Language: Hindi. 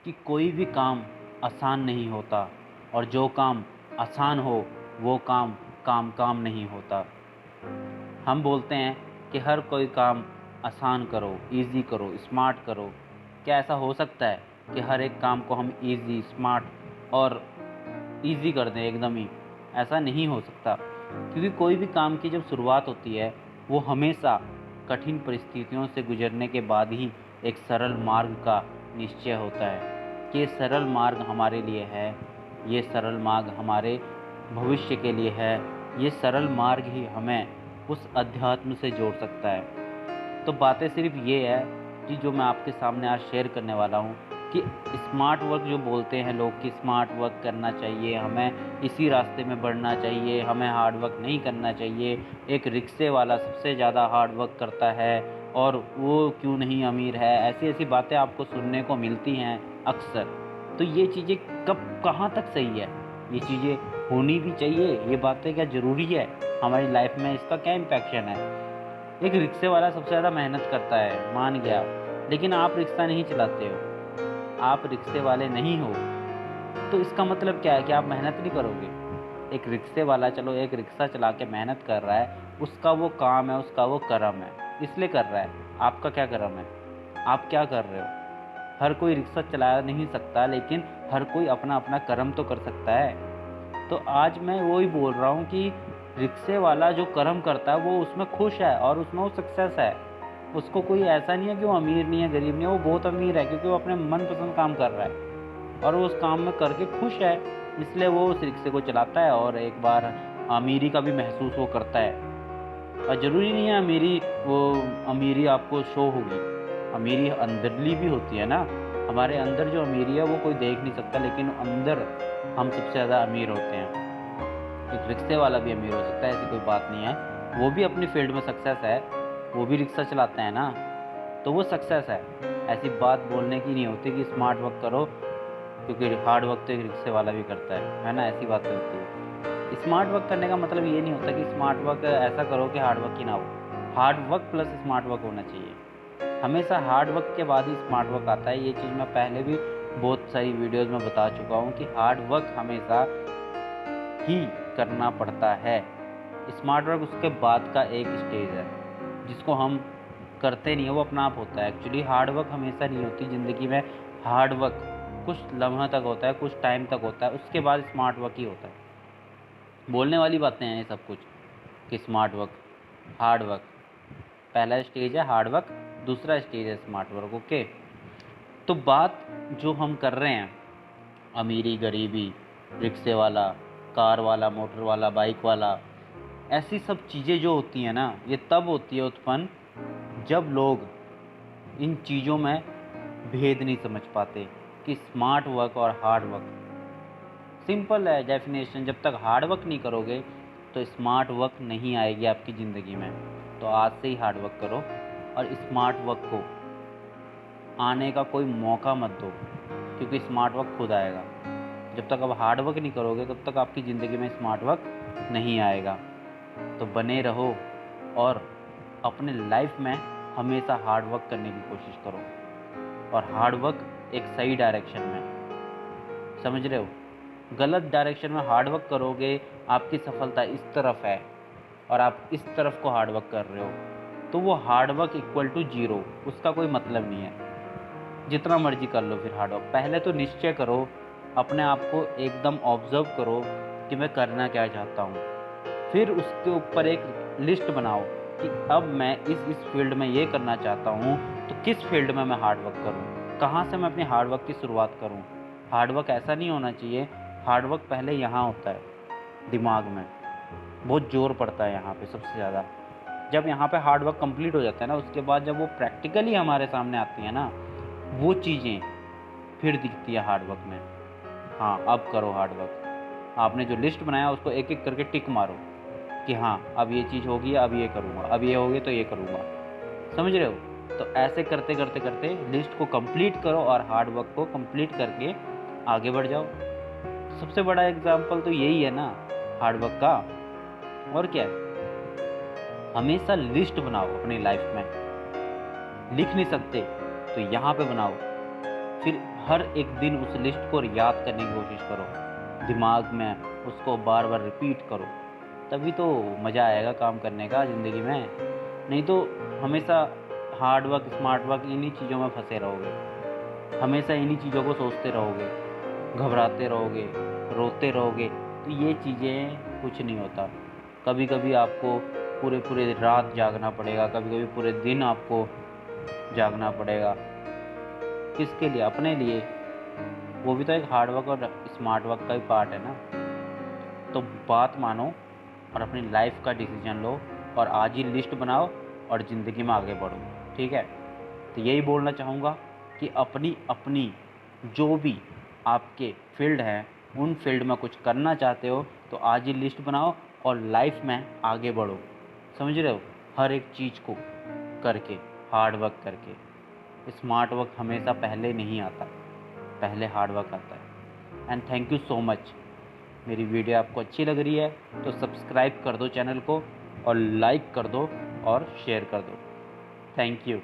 कि कोई भी काम आसान नहीं होता और जो काम आसान हो वो काम काम काम नहीं होता। हम बोलते हैं कि हर कोई काम आसान करो, इजी करो, स्मार्ट करो। क्या ऐसा हो सकता है कि हर एक काम को हम इजी, स्मार्ट और इजी कर दें एकदम ही? ऐसा नहीं हो सकता, क्योंकि कोई भी काम की जब शुरुआत होती है वो हमेशा कठिन परिस्थितियों से गुजरने के बाद ही एक सरल मार्ग का निश्चय होता है कि ये सरल मार्ग हमारे लिए है, ये सरल मार्ग हमारे भविष्य के लिए है, ये सरल मार्ग ही हमें उस अध्यात्म से जोड़ सकता है। तो बातें सिर्फ ये है कि जो मैं आपके सामने आज शेयर करने वाला हूँ कि स्मार्ट वर्क जो बोलते हैं लोग कि स्मार्ट वर्क करना चाहिए, हमें इसी रास्ते में बढ़ना चाहिए, हमें हार्ड वर्क नहीं करना चाहिए, एक रिक्शे वाला सबसे ज़्यादा हार्ड वर्क करता है और वो क्यों नहीं अमीर है, ऐसी ऐसी बातें आपको सुनने को मिलती हैं अक्सर। तो ये चीज़ें कब कहाँ तक सही है? ये चीज़ें होनी भी चाहिए? ये बातें क्या ज़रूरी है हमारी लाइफ में? इसका क्या इम्पैक्शन है? एक रिक्शे वाला सबसे ज़्यादा मेहनत करता है, मान गया, लेकिन आप रिक्शा नहीं चलाते हो, आप रिक्शे वाले नहीं हो, तो इसका मतलब क्या है कि आप मेहनत नहीं करोगे? एक रिक्शे वाला चलो एक रिक्शा चला के मेहनत कर रहा है, उसका वो काम है, उसका वो कर्म है, इसलिए कर रहा है। आपका क्या कर्म है? आप क्या कर रहे हो? हर कोई रिक्शा चला नहीं सकता, लेकिन हर कोई अपना अपना कर्म तो कर सकता है। तो आज मैं वही बोल रहा हूँ कि रिक्शे वाला जो कर्म करता है वो उसमें खुश है और उसमें वो सक्सेस है। उसको कोई ऐसा नहीं है कि वो अमीर नहीं है, गरीब नहीं है, वो बहुत अमीर है, क्योंकि वो अपने मनपसंद काम कर रहा है और वो उस काम में करके खुश है, इसलिए वो उस रिक्शे को चलाता है और एक बार अमीरी का भी महसूस वो करता है। और ज़रूरी नहीं है अमीरी आपको शो होगी, अमीरी अंदरली भी होती है ना। हमारे अंदर जो अमीरी है वो कोई देख नहीं सकता, लेकिन अंदर हम सबसे ज़्यादा अमीर होते हैं। एक रिक्शे वाला भी अमीर हो सकता है, ऐसी कोई बात नहीं है, वो भी अपनी फील्ड में सक्सेस है, वो भी रिक्शा चलाता है ना, तो वो सक्सेस है। ऐसी बात बोलने की नहीं होती कि स्मार्ट वर्क करो, क्योंकि हार्ड वर्क तो एक रिक्शे वाला भी करता है ना, ऐसी बातें होती है। स्मार्ट वर्क करने का मतलब ये नहीं होता कि स्मार्ट वर्क ऐसा करो कि हार्ड वर्क ही ना हो। Hard work plus smart work होना चाहिए। हमेशा हार्ड वर्क के बाद ही स्मार्ट वर्क आता है। ये चीज़ मैं पहले भी बहुत सारी वीडियोज़ में बता चुका हूँ कि हार्ड वर्क हमेशा ही करना पड़ता है। स्मार्ट वर्क उसके बाद का एक स्टेज है जिसको हम करते नहीं है, वो अपना आप होता है। एक्चुअली हार्ड वर्क हमेशा नहीं होती ज़िंदगी में। हार्ड वर्क कुछ लम्हा तक होता है, कुछ टाइम तक होता है, उसके बाद स्मार्ट वर्क ही होता है। बोलने वाली बातें हैं ये सब कुछ कि स्मार्ट वर्क, हार्ड वर्क, पहला स्टेज है हार्ड वर्क, दूसरा स्टेज है स्मार्ट वर्क। ओके, तो बात जो हम कर रहे हैं अमीरी गरीबी, रिक्शे वाला, कार वाला, मोटर वाला, बाइक वाला, ऐसी सब चीज़ें जो होती हैं ना, ये तब होती है उत्पन्न जब लोग इन चीज़ों में भेद नहीं समझ पाते कि स्मार्ट वर्क और हार्ड वर्क। सिंपल है डेफिनेशन, जब तक हार्ड वर्क नहीं करोगे तो स्मार्ट वर्क नहीं आएगी आपकी ज़िंदगी में। तो आज से ही हार्ड वर्क करो और स्मार्ट वर्क को आने का कोई मौका मत दो, क्योंकि स्मार्ट वर्क खुद आएगा। जब तक आप हार्ड वर्क नहीं करोगे तब तक आपकी ज़िंदगी में स्मार्ट वर्क नहीं आएगा। तो बने रहो और अपने लाइफ में हमेशा हार्ड वर्क करने की कोशिश करो, और हार्ड वर्क एक सही डायरेक्शन में, समझ रहे हो? गलत डायरेक्शन में हार्ड वर्क करोगे, आपकी सफलता इस तरफ है और आप इस तरफ को हार्ड वर्क कर रहे हो, तो वो hard work equal to zero, उसका कोई मतलब नहीं है। जितना मर्जी कर लो फिर हार्ड वर्क। पहले तो निश्चय करो, अपने आप को एकदम ऑब्जर्व करो कि मैं करना क्या चाहता हूँ। फिर उसके ऊपर एक लिस्ट बनाओ कि अब मैं इस फील्ड में ये करना चाहता हूँ, तो किस फील्ड में मैं हार्ड वर्क करूँ, कहाँ से मैं अपनी हार्ड वर्क की शुरुआत करूँ। हार्ड वर्क ऐसा नहीं होना चाहिए, हार्ड वर्क पहले यहाँ होता है, दिमाग में बहुत जोर पड़ता है यहाँ पे सबसे ज़्यादा। जब यहाँ पे हार्ड वर्क कंप्लीट हो जाता है ना, उसके बाद जब वो प्रैक्टिकली हमारे सामने आती है ना, वो चीज़ें फिर दिखती है हार्ड वर्क में। हाँ, अब करो हार्ड वर्क। आपने जो लिस्ट बनाया उसको एक एक करके टिक मारो कि हाँ अब ये चीज़ होगी, अब ये करूँगा, अब ये होगी तो ये करूँगा, समझ रहे हो? तो ऐसे करते करते करते लिस्ट को कंप्लीट करो और हार्ड वर्क को कंप्लीट करके आगे बढ़ जाओ। सबसे बड़ा एग्जाम्पल तो यही है ना हार्ड वर्क का, और क्या है? हमेशा लिस्ट बनाओ अपनी लाइफ में। लिख नहीं सकते तो यहाँ पे बनाओ, फिर हर एक दिन उस लिस्ट को याद करने की कोशिश करो, दिमाग में उसको बार बार रिपीट करो, तभी तो मज़ा आएगा काम करने का ज़िंदगी में। नहीं तो हमेशा हार्ड वर्क, स्मार्ट वर्क, इन्हीं चीज़ों में फंसे रहोगे, हमेशा इन्हीं चीज़ों को सोचते रहोगे, घबराते रहोगे, रोते रहोगे, तो ये चीज़ें कुछ नहीं होता। कभी कभी आपको पूरे पूरे रात जागना पड़ेगा, कभी कभी पूरे दिन आपको जागना पड़ेगा। किसके लिए? अपने लिए। वो भी तो एक हार्ड वर्क और स्मार्ट वर्क का ही पार्ट है ना। तो बात मानो और अपनी लाइफ का डिसीजन लो और आज ही लिस्ट बनाओ और ज़िंदगी में आगे बढ़ो, ठीक है। तो यही बोलना चाहूँगा कि अपनी अपनी जो भी आपके फील्ड है, उन फील्ड में कुछ करना चाहते हो तो आज ही लिस्ट बनाओ और लाइफ में आगे बढ़ो, समझ रहे हो, हर एक चीज़ को करके, हार्ड वर्क करके। स्मार्ट वर्क हमेशा पहले नहीं आता, पहले हार्ड वर्क आता है। And thank you so much. मेरी वीडियो आपको अच्छी लग रही है तो सब्सक्राइब कर दो चैनल को और लाइक कर दो और शेयर कर दो। Thank you.